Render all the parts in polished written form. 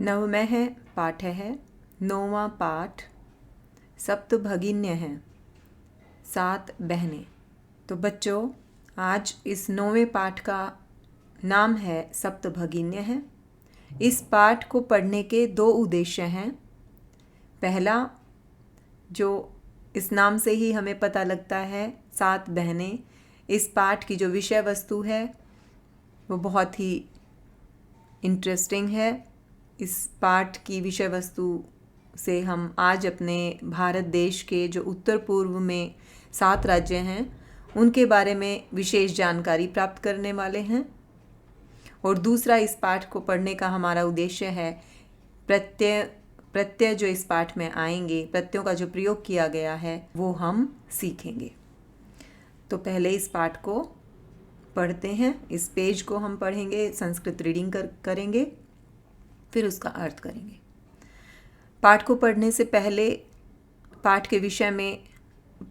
नवमः पाठः नौवां पाठ सप्तभगिन्य हैं 7 बहनें। तो बच्चों, आज इस 9वें पाठ का नाम है सप्तभगिन्य है। इस पाठ को पढ़ने के 2 उद्देश्य हैं। पहला, जो इस नाम से ही हमें पता लगता है, 7 बहनें, इस पाठ की जो विषय वस्तु है वो बहुत ही इंटरेस्टिंग है। इस पाठ की विषय वस्तु से हम आज अपने भारत देश के जो उत्तर पूर्व में 7 राज्य हैं उनके बारे में विशेष जानकारी प्राप्त करने वाले हैं। और दूसरा, इस पाठ को पढ़ने का हमारा उद्देश्य है प्रत्यय जो इस पाठ में आएंगे, प्रत्ययों का जो प्रयोग किया गया है वो हम सीखेंगे। तो पहले इस पाठ को पढ़ते हैं। इस पेज को हम पढ़ेंगे, संस्कृत रीडिंग करेंगे, फिर उसका अर्थ करेंगे। पाठ को पढ़ने से पहले पाठ के विषय में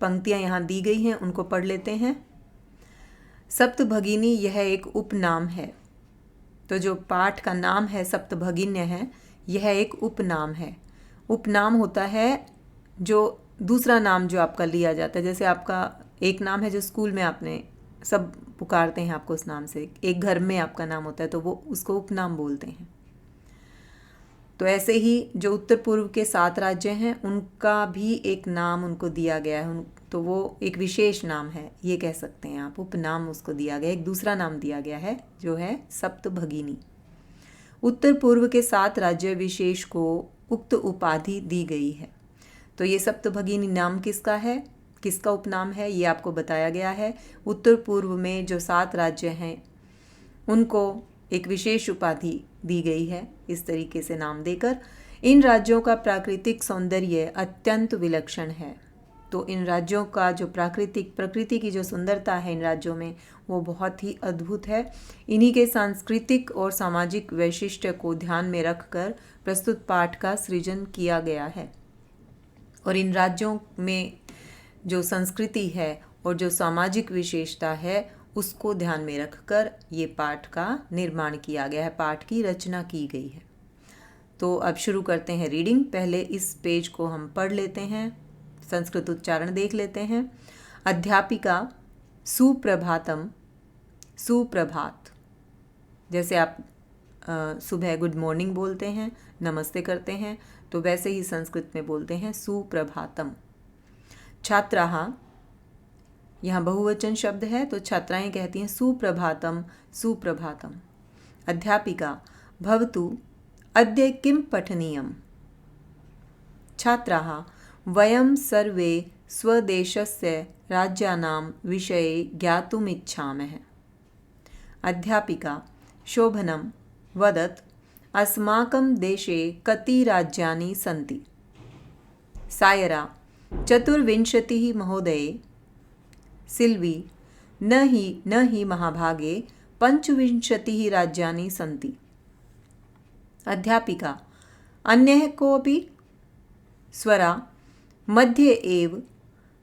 पंक्तियां यहाँ दी गई हैं, उनको पढ़ लेते हैं। सप्तभगिनी यह एक उपनाम है। तो जो पाठ का नाम है सप्तभगिन्य है, यह एक उपनाम है। उपनाम होता है जो दूसरा नाम जो आपका लिया जाता है। जैसे आपका एक नाम है जो स्कूल में आपने सब पुकारते हैं आपको उस नाम से, एक घर में आपका नाम होता है तो वो उसको उपनाम बोलते हैं। तो ऐसे ही जो उत्तर पूर्व के 7 राज्य हैं उनका भी एक नाम उनको दिया गया है, तो वो एक विशेष नाम है, ये कह सकते हैं आप। उपनाम उसको दिया गया, एक दूसरा नाम दिया गया है जो है सप्तभगिनी। उत्तर पूर्व के 7 राज्य विशेष को उक्त उपाधि दी गई है। तो ये सप्तभगिनी नाम किसका है, किसका उपनाम है, ये आपको बताया गया है। उत्तर पूर्व में जो 7 राज्य हैं उनको एक विशेष उपाधि दी गई है, इस तरीके से नाम देकर। इन राज्यों का प्राकृतिक सौंदर्य अत्यंत विलक्षण है। तो इन राज्यों का जो प्रकृति की जो सुंदरता है इन राज्यों में वो बहुत ही अद्भुत है। इन्हीं के सांस्कृतिक और सामाजिक वैशिष्ट्य को ध्यान में रखकर प्रस्तुत पाठ का सृजन किया गया है। और इन राज्यों में जो संस्कृति है और जो सामाजिक विशेषता है उसको ध्यान में रखकर ये पाठ का निर्माण किया गया है, पाठ की रचना की गई है। तो अब शुरू करते हैं रीडिंग। पहले इस पेज को हम पढ़ लेते हैं, संस्कृत उच्चारण देख लेते हैं। अध्यापिका सुप्रभातम, सुप्रभात। जैसे आप सुबह गुड मॉर्निंग बोलते हैं, नमस्ते करते हैं, तो वैसे ही संस्कृत में बोलते हैं सुप्रभातम। छात्राः, यहाँ बहुवचन शब्द है तो छात्राएं कहती हैं सुप्रभातम, सुप्रभातम। अध्यापिका भवतु अद्य किं पठनीयम्। छात्राः वयं सर्वे स्वदेशस्य राज्यानां विषये ज्ञातुम् इच्छामः। अध्यापिका शोभनं वदत् अस्माकं देशे कति राज्यानि सन्ति। सायरा 24 महोदये। सिल्वी न हि महाभागे 25 राज्यानि सन्ति। अध्यापिका अन्यः कोऽपि। स्वरा मध्ये एव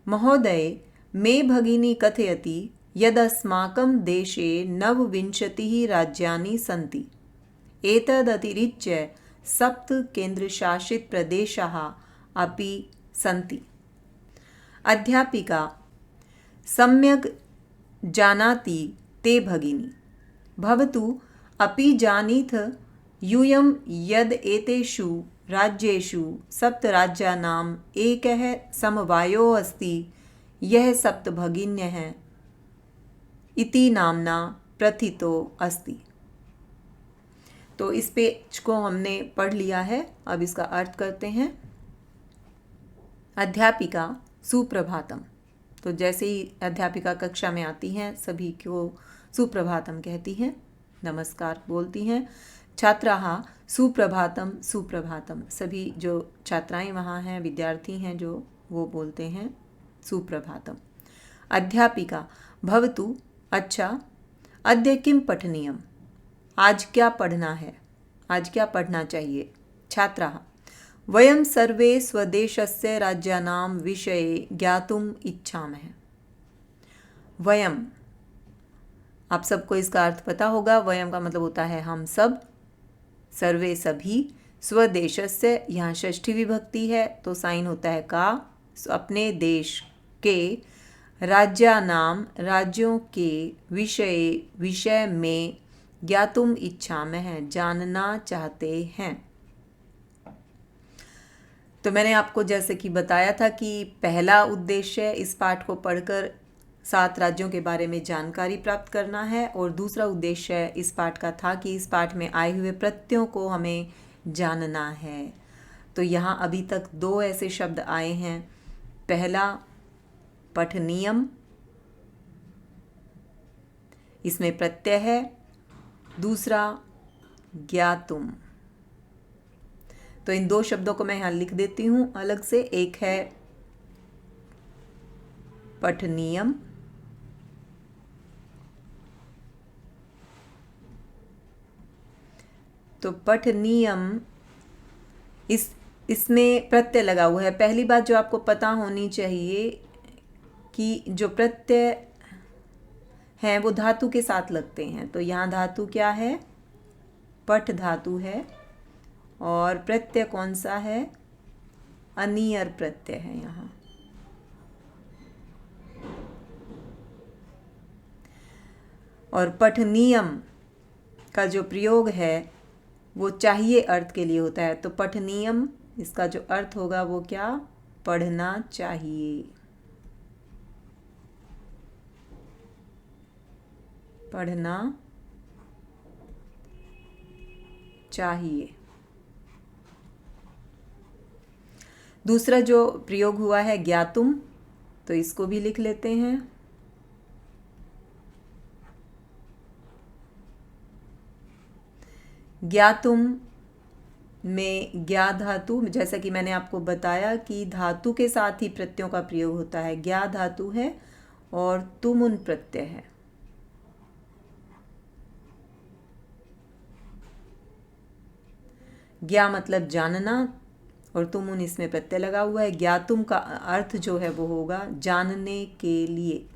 महोदये मे भगिनी कथयति यदस्माकं देशे 29 राज्यानि सन्ति। एतदतिरिच्य 7 केन्द्रशासितप्रदेशाः अपि सन्ति। अध्यापिका सम्यक् जानाति ते भगिनी। भवतु अपि जानीथ यूयं यद् एतेषु राज्येषु 7 राज्यानाम् एकः समवायोः अस्ति, यः सप्तभगिन्यः इति नाम्ना प्रथितो अस्ति। तो इस पेज को हमने पढ़ लिया है, अब इसका अर्थ करते हैं। अध्यापिका सुप्रभातम। तो जैसे ही अध्यापिका कक्षा में आती हैं सभी को सुप्रभातम कहती हैं, नमस्कार बोलती हैं। छात्राः सुप्रभातम, सुप्रभातम। सभी जो छात्राएं वहाँ हैं, विद्यार्थी हैं जो, वो बोलते हैं सुप्रभातम। अध्यापिका भवतु अच्छा अद्य किं पठनीयम्। आज क्या पढ़ना है, आज क्या पढ़ना चाहिए। छात्राः वयं सर्वे स्वदेशस्य राज्यानां विषये ज्ञातुम् इच्छामः। वयम, आप सबको इसका अर्थ पता होगा। वयम का मतलब होता है हम सब, सर्वे सभी, स्वदेशस्य, यहाँ षष्ठी विभक्ति है तो साइन होता है का। अपने देश के, राज्यानाम, राज्यों के, विषय में, ज्ञातुम इच्छामः, जानना चाहते हैं। तो मैंने आपको जैसे कि बताया था कि पहला उद्देश्य इस पाठ को पढ़कर 7 राज्यों के बारे में जानकारी प्राप्त करना है, और दूसरा उद्देश्य इस पाठ का था कि इस पाठ में आए हुए प्रत्ययों को हमें जानना है। तो यहाँ अभी तक 2 ऐसे शब्द आए हैं। पहला पठनीयम, इसमें प्रत्यय है। दूसरा ज्ञातुम। तो इन 2 शब्दों को मैं यहाँ लिख देती हूँ अलग से। एक है पठनीयम, तो पठनीयम, इसमें प्रत्यय लगा हुआ है। पहली बात जो आपको पता होनी चाहिए कि जो प्रत्यय हैं वो धातु के साथ लगते हैं। तो यहाँ धातु क्या है? पठ धातु है, और प्रत्यय कौन सा है? अनियर प्रत्यय है यहाँ। और पठनीयम का जो प्रयोग है वो चाहिए अर्थ के लिए होता है। तो पठनीयम, इसका जो अर्थ होगा वो क्या? पढ़ना चाहिए, पढ़ना चाहिए। दूसरा जो प्रयोग हुआ है ज्ञातुम, तो इसको भी लिख लेते हैं। ज्ञातुम में ज्ञा धातु, जैसा कि मैंने आपको बताया कि धातु के साथ ही प्रत्ययों का प्रयोग होता है। ज्ञा धातु है और तुमुन प्रत्यय है। ज्ञा मतलब जानना, और तुमुन इसमें प्रत्यय लगा हुआ है। ज्ञातुम का अर्थ जो है वो होगा जानने के लिए,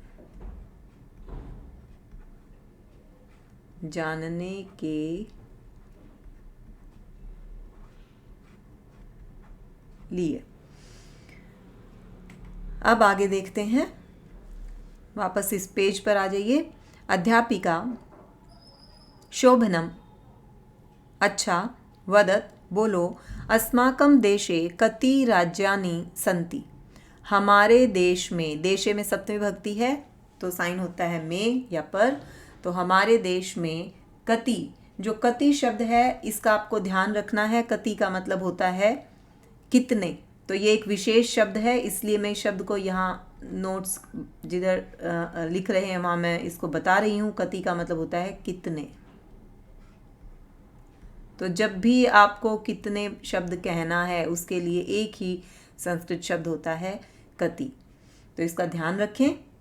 जानने के लिए। अब आगे देखते हैं, वापस इस पेज पर आ जाइए। अध्यापिका शोभनम, अच्छा, वदत, बोलो, अस्माकं देशे कति राज्यानि सन्ति, हमारे देश में, देशे में सप्तमी विभक्ति है तो साइन होता है में या पर। तो हमारे देश में कति, जो कति शब्द है इसका आपको ध्यान रखना है। कति का मतलब होता है कितने। तो ये एक विशेष शब्द है, इसलिए मैं इस शब्द को यहाँ नोट्स जिधर लिख रहे हैं वहाँ मैं इसको बता रही हूँ। कति का मतलब होता है कितने। तो जब भी आपको कितने शब्द कहना है उसके लिए एक ही संस्कृत शब्द होता है कति, तो इसका ध्यान रखें।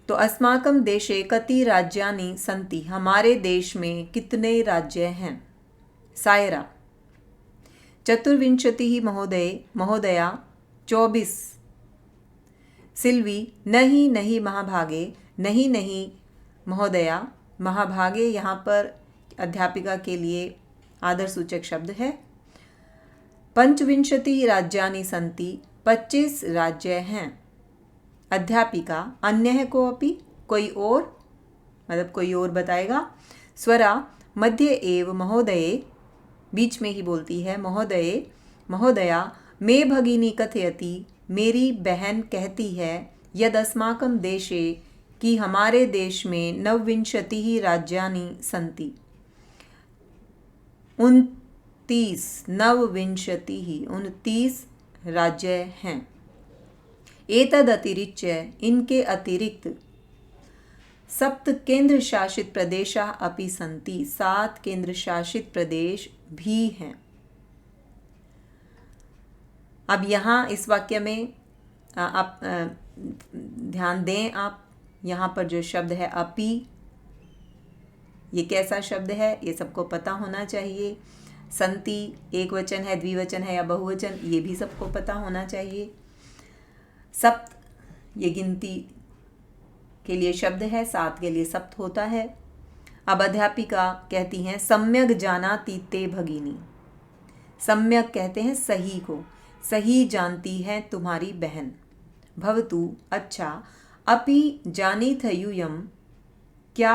तो अस्माकं देशे कति राज्यानि सन्ति, हमारे देश में कितने राज्य हैं। सायरा चतुर्विंशतिः महोदया 24। सिल्वी नहीं नहीं महाभागे, नहीं नहीं महोदया। महाभागे यहाँ पर अध्यापिका के लिए आदर सूचक शब्द है। पंचविंशतिः राज्यानि सन्ति, 25 राज्य हैं। अध्यापिका अन्यः कोऽपि, कोई और, मतलब कोई और बताएगा। स्वरा मध्य एव महोदये, बीच में ही बोलती है महोदये। महोदया मे भगिनी कथयति, मेरी बहन कहती है। यद अस्माकं देशे, कि हमारे देश में 29 राज्यानि सन्ति, 29, 29 राज्य हैं। एतद अतिरिच्य, इनके अतिरिक्त, सप्त केंद्र शासित प्रदेशाः अपि सन्ति, 7 केंद्र शासित प्रदेश भी हैं। अब यहाँ इस वाक्य में आप ध्यान दें, आप यहाँ पर जो शब्द है अपि, ये कैसा शब्द है ये सबको पता होना चाहिए। संति एक वचन है, द्विवचन है या बहुवचन, ये भी सबको पता होना चाहिए। सप्त ये गिनती के लिए शब्द है, 7 के लिए सप्त होता है। अब अध्यापिका कहती हैं सम्यक जानाति ते भगिनी। सम्यक कहते हैं सही को, सही जानती है तुम्हारी बहन। भवतु अच्छा, अपि जानीथ यूयम क्या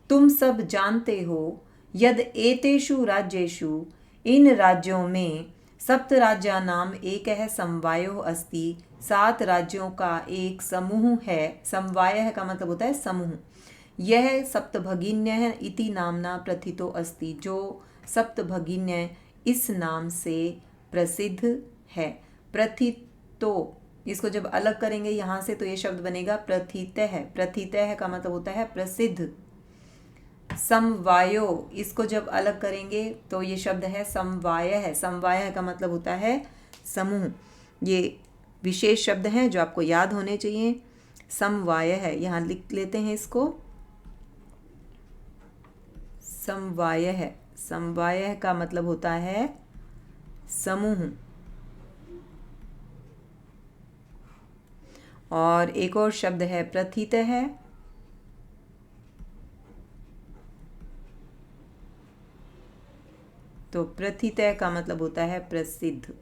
तुम सब जानते हो, यद एतेषु राज्येषु इन राज्यों में सप्त राज्यानाम एकः समवायो अस्ति, 7 राज्यों का एक समूह है। समवायः का मतलब होता है समूह। यह सप्तभगिन्यः इति नामना प्रथितो अस्ति, जो सप्तभगिन्य इस नाम से प्रसिद्ध है। प्रथितो, इसको जब अलग करेंगे यहाँ से तो ये शब्द बनेगा प्रथितः। प्रथितः का मतलब होता है प्रसिद्ध। समवायो, इसको जब अलग करेंगे तो ये शब्द है समवायः। समवायः का मतलब होता है समूह। ये विशेष शब्द हैं जो आपको याद होने चाहिए। समवायः, यहाँ लिख लेते हैं इसको। समवायः, समवायः का मतलब होता है समूह। और एक और शब्द है प्रथितः। तो प्रथितः का मतलब होता है प्रसिद्ध।